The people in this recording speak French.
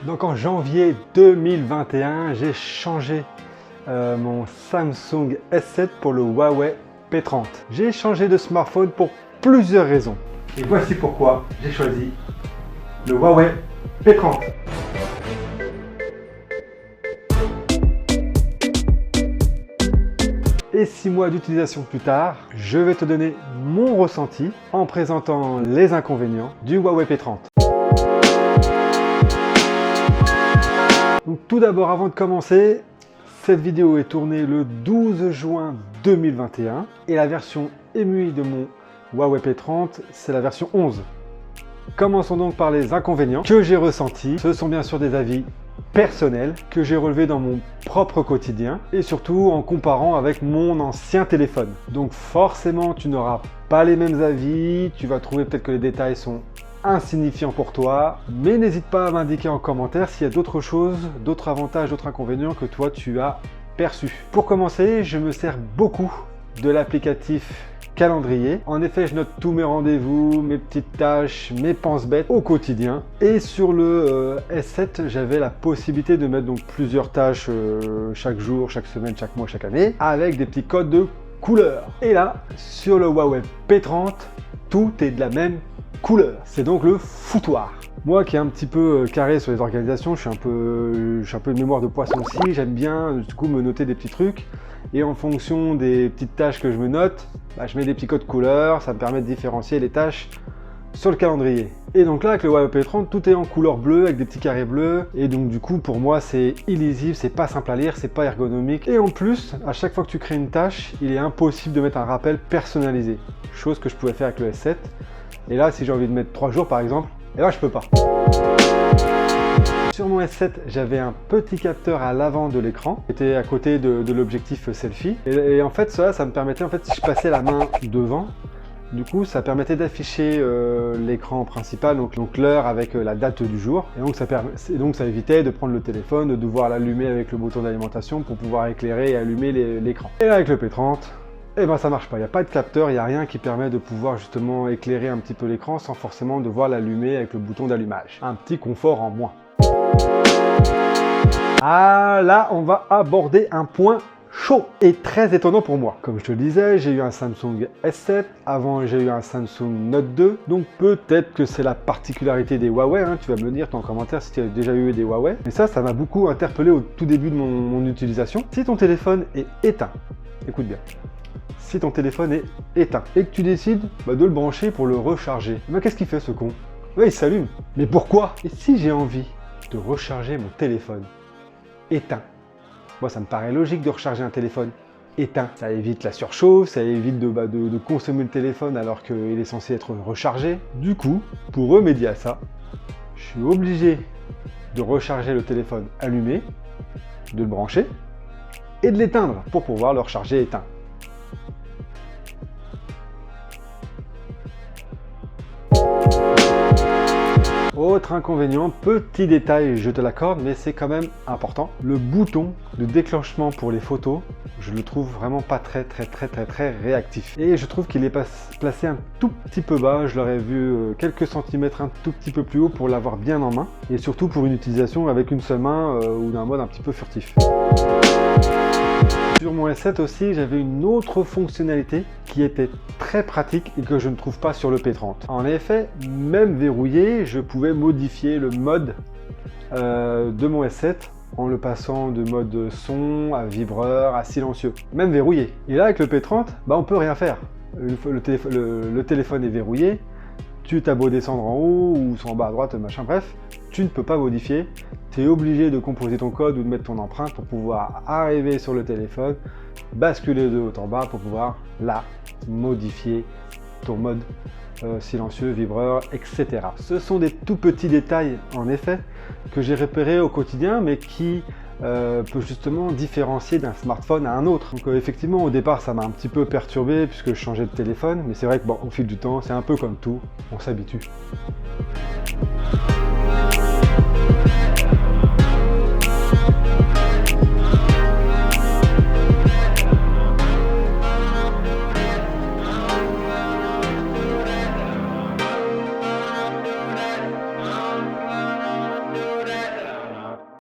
Donc en janvier 2021, j'ai changé mon Samsung S7 pour le Huawei P30. J'ai changé de smartphone pour plusieurs raisons. Et voici pourquoi j'ai choisi le Huawei P30. Et 6 mois d'utilisation plus tard, je vais te donner mon ressenti en présentant les inconvénients du Huawei P30. Donc, tout d'abord, avant de commencer, cette vidéo est tournée le 12 juin 2021 et la version EMUI de mon Huawei P30, c'est la version 11. Commençons donc par les inconvénients que j'ai ressentis. Ce sont bien sûr des avis personnels que j'ai relevés dans mon propre quotidien et surtout en comparant avec mon ancien téléphone. Donc forcément, tu n'auras pas les mêmes avis, tu vas trouver peut-être que les détails sont insignifiants pour toi, mais n'hésite pas à m'indiquer en commentaire s'il y a d'autres choses, d'autres avantages, d'autres inconvénients que toi tu as perçus. Pour commencer, je me sers beaucoup de l'applicatif calendrier. En effet, je note tous mes rendez-vous, mes petites tâches, mes pense-bêtes au quotidien. Et sur le S7, j'avais la possibilité de mettre donc plusieurs tâches chaque jour, chaque semaine, chaque mois, chaque année, avec des petits codes de couleur. Et là, sur le Huawei P30, tout est de la même couleur. C'est donc le foutoir. Moi qui est un petit peu carré sur les organisations, je suis un peu de mémoire de poisson aussi, j'aime bien du coup me noter des petits trucs et en fonction des petites tâches que je me note, je mets des petits codes couleurs, ça me permet de différencier les tâches sur le calendrier. Et donc là avec le Huawei P30, tout est en couleur bleue avec des petits carrés bleus et donc du coup pour moi c'est illisible, c'est pas simple à lire, c'est pas ergonomique et en plus à chaque fois que tu crées une tâche, il est impossible de mettre un rappel personnalisé, chose que je pouvais faire avec le S7. Et là, si j'ai envie de mettre 3 jours par exemple, et là je peux pas. Sur mon S7, j'avais un petit capteur à l'avant de l'écran, qui était à côté de l'objectif selfie. Et en fait, ça me permettait, si je passais la main devant, du coup, ça permettait d'afficher l'écran principal, donc l'heure avec la date du jour. Et donc, ça évitait de prendre le téléphone, de devoir l'allumer avec le bouton d'alimentation pour pouvoir éclairer et allumer l'écran. Et là, avec le P30, eh ben ça marche pas, il n'y a pas de capteur, il n'y a rien qui permet de pouvoir justement éclairer un petit peu l'écran sans forcément devoir l'allumer avec le bouton d'allumage. Un petit confort en moins. Ah là, on va aborder un point chaud et très étonnant pour moi. Comme je te le disais, j'ai eu un Samsung S7, avant j'ai eu un Samsung Note 2, donc peut-être que c'est la particularité des Huawei, tu vas me dire en commentaire si tu as déjà eu des Huawei, mais ça m'a beaucoup interpellé au tout début de mon utilisation. Si ton téléphone est éteint, écoute bien, si ton téléphone est éteint et que tu décides de le brancher pour le recharger, qu'est-ce qu'il fait ce con? Il s'allume. Mais pourquoi? Et si j'ai envie de recharger mon téléphone éteint? Moi, ça me paraît logique de recharger un téléphone éteint. Ça évite la surchauffe, ça évite de consommer le téléphone alors qu'il est censé être rechargé. Du coup, pour remédier à ça, je suis obligé de recharger le téléphone allumé, de le brancher et de l'éteindre pour pouvoir le recharger éteint. Autre inconvénient, petit détail, je te l'accorde, mais c'est quand même important. Le bouton de déclenchement pour les photos, je le trouve vraiment pas très réactif. Et je trouve qu'il est placé un tout petit peu bas. Je l'aurais vu quelques centimètres un tout petit peu plus haut pour l'avoir bien en main. Et surtout pour une utilisation avec une seule main ou d'un mode un petit peu furtif. Sur mon S7 aussi, j'avais une autre fonctionnalité qui était très pratique et que je ne trouve pas sur le P30. En effet, même verrouillé, je pouvais modifier le mode de mon S7 en le passant de mode son à vibreur à silencieux, même verrouillé. Et là, avec le P30, on peut rien faire. Le téléphone est verrouillé, tu t'as beau descendre en haut ou en bas à droite, machin, bref, tu ne peux pas modifier. Tu es obligé de composer ton code ou de mettre ton empreinte pour pouvoir arriver sur le téléphone, basculer de haut en bas pour pouvoir là modifier ton mode silencieux, vibreur, etc. Ce sont des tout petits détails en effet que j'ai repérés au quotidien mais qui peut justement différencier d'un smartphone à un autre. Donc effectivement au départ ça m'a un petit peu perturbé puisque je changeais de téléphone, mais c'est vrai que au fil du temps c'est un peu comme tout, on s'habitue.